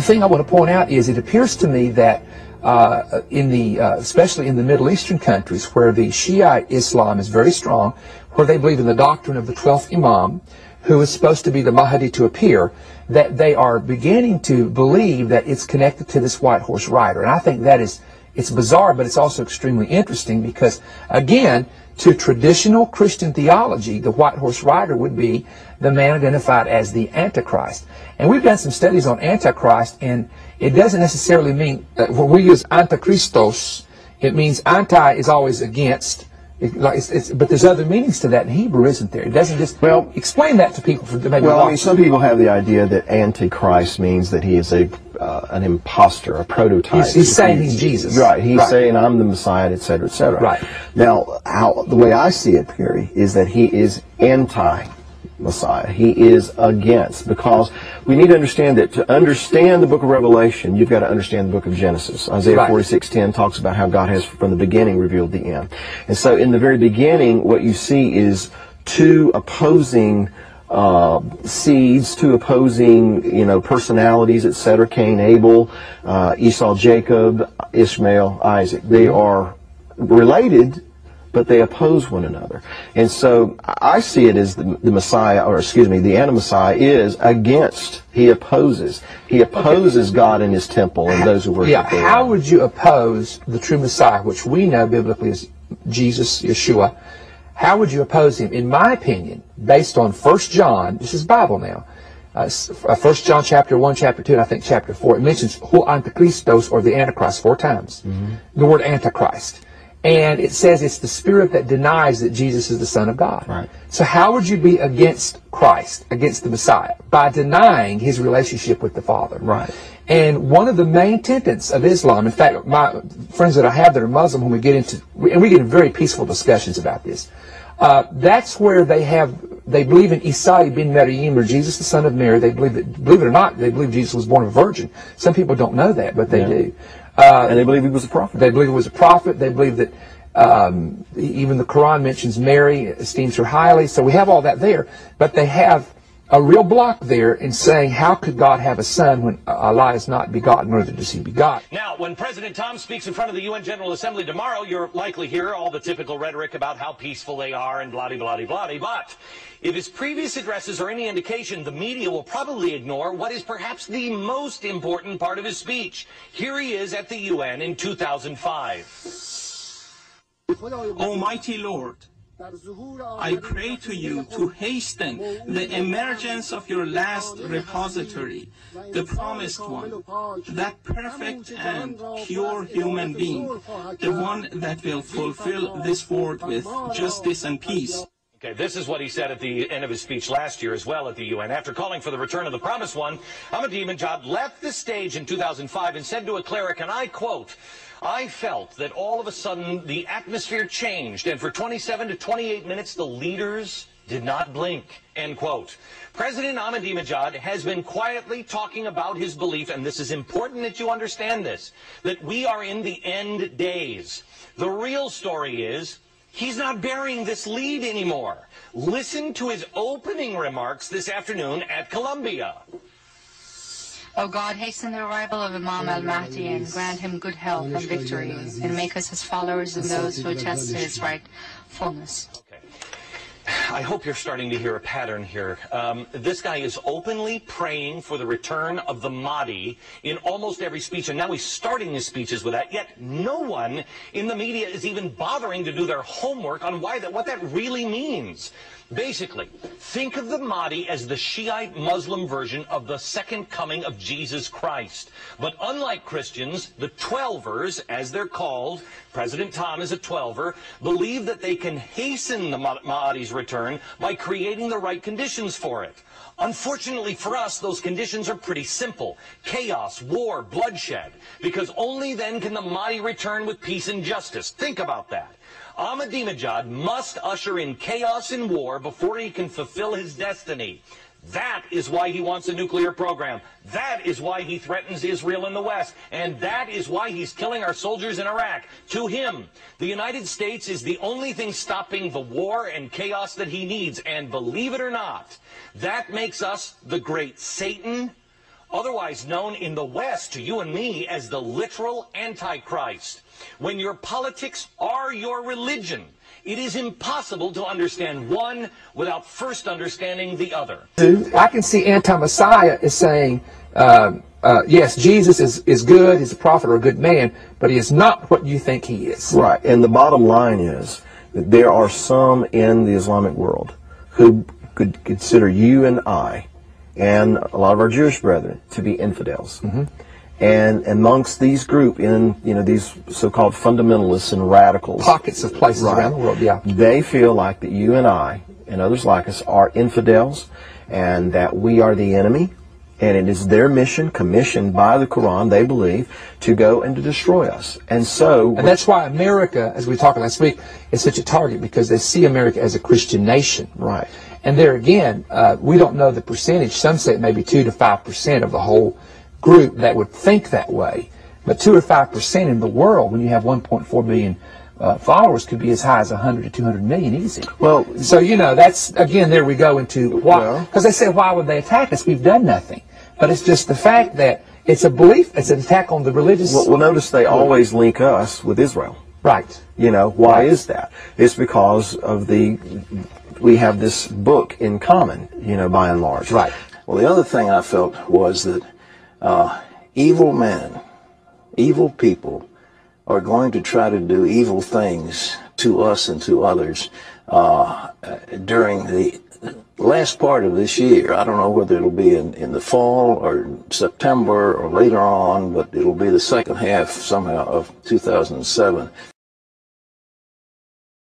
thing I want to point out is it appears to me that especially in the Middle Eastern countries where the Shiite Islam is very strong, where they believe in the doctrine of the 12th Imam, who is supposed to be the Mahdi to appear, that they are beginning to believe that it's connected to this white horse rider. And I think that it's bizarre, but it's also extremely interesting because, again, to traditional Christian theology, the white horse rider would be the man identified as the Antichrist. And we've done some studies on Antichrist, and it doesn't necessarily mean, when we use Antichristos, it means anti is always against, but there's other meanings to that in Hebrew, isn't there? It doesn't just, well, explain that to people. I mean, some people have the idea that Antichrist means that he is an imposter, a prototype. He's saying he's Jesus. Right. He's saying, I'm the Messiah, etc., etc. Right. Now, the way I see it, Perry, is that he is anti-Messiah. He is against, because we need to understand that to understand the book of Revelation, you've got to understand the book of Genesis. Isaiah 46:10 talks about how God has from the beginning revealed the end. And so in the very beginning, what you see is two opposing seeds, two opposing, personalities, etc. Cain, Abel, Esau, Jacob, Ishmael, Isaac. They are related, but they oppose one another. And so I see it as the Messiah, or excuse me, the Anti-Messiah is against. He opposes. He opposes God in His temple and those who worship Him. How would you oppose the true Messiah, which we know biblically is Jesus, Yeshua? How would you oppose him? In my opinion, based on 1 John, this is Bible now, 1 John chapter 1, chapter 2, and I think chapter 4, it mentions Hu Antichristos, or the Antichrist, 4 times. The word Antichrist. And it says it's the spirit that denies that Jesus is the Son of God. Right. So how would you be against Christ, against the Messiah? By denying his relationship with the Father. Right. And one of the main tenets of Islam, in fact, my friends that I have that are Muslim, when we get into, and we get in very peaceful discussions about this, that's where they believe in Isa ibn Maryam, or Jesus the son of Mary. They believe it or not, they believe Jesus was born of a virgin. Some people don't know that, but they do. And they believe he was a prophet. They believe he was a prophet. They believe that even the Quran mentions Mary, esteems her highly. So we have all that there. But they have a real block there in saying, how could God have a son when Allah is not begotten, nor does he begot? Now, when President Tom speaks in front of the UN General Assembly tomorrow, you'll likely hear all the typical rhetoric about how peaceful they are and blah-de-blah-de-blah-de. But if his previous addresses are any indication, the media will probably ignore what is perhaps the most important part of his speech. Here he is at the UN in 2005. Almighty Lord, I pray to you to hasten the emergence of your last repository, the promised one, that perfect and pure human being, the one that will fulfill this world with justice and peace. Okay, this is what he said at the end of his speech last year as well at the UN. After calling for the return of the promised one, Ahmadinejad left the stage in 2005 and said to a cleric, and I quote, "I felt that all of a sudden the atmosphere changed, and for 27 to 28 minutes the leaders did not blink," end quote. President Ahmadinejad has been quietly talking about his belief, and this is important that you understand this, that we are in the end days. The real story is, he's not bearing this lead anymore. Listen to his opening remarks this afternoon at Columbia. O God, hasten the arrival of Imam al-Mahdi and grant him good health and victory, and make us his followers and those who attest to his rightfulness. Okay. I hope you're starting to hear a pattern here. This guy is openly praying for the return of the Mahdi in almost every speech, and now he's starting his speeches with that, yet no one in the media is even bothering to do their homework on what that really means. Basically, think of the Mahdi as the Shiite Muslim version of the second coming of Jesus Christ. But unlike Christians, the Twelvers, as they're called, President Tom is a Twelver, believe that they can hasten the Mahdi's return by creating the right conditions for it. Unfortunately for us, those conditions are pretty simple. Chaos, war, bloodshed. Because only then can the Mahdi return with peace and justice. Think about that. Ahmadinejad must usher in chaos and war before he can fulfill his destiny. That is why he wants a nuclear program. That is why he threatens Israel in the West. And that is why he's killing our soldiers in Iraq. To him, the United States is the only thing stopping the war and chaos that he needs. And believe it or not, that makes us the great Satan otherwise known in the West to you and me as the literal Antichrist. When your politics are your religion, it is impossible to understand one without first understanding the other. I can see anti-Messiah as saying, yes, Jesus is good, he's a prophet or a good man, but he is not what you think he is. Right, and the bottom line is that there are some in the Islamic world who could consider you and I, and a lot of our Jewish brethren, to be infidels. Mm-hmm. And amongst these group, in these so-called fundamentalists and radicals, pockets of places around the world, yeah, they feel like that you and I and others like us are infidels, and that we are the enemy. And it is their mission, commissioned by the Quran, they believe, to go and to destroy us. And that's why America, as we talked last week, is such a target, because they see America as a Christian nation. Right. And there again, we don't know the percentage. Some say it may be 2 to 5% of the whole group that would think that way. But 2 or 5% in the world, when you have 1.4 million followers, could be as high as 100 to 200 million easy. Well, so that's again, there we go into why, because they say, why would they attack us? We've done nothing. But it's just the fact that it's a belief, it's an attack on the religious. Well, notice they always link us with Israel. Right. Why is that? It's because of we have this book in common, by and large. Right. Well, the other thing I felt was that evil men, evil people, are going to try to do evil things to us and to others during the last part of this year. I don't know whether it'll be in the fall or September or later on, but it'll be the second half somehow of 2007.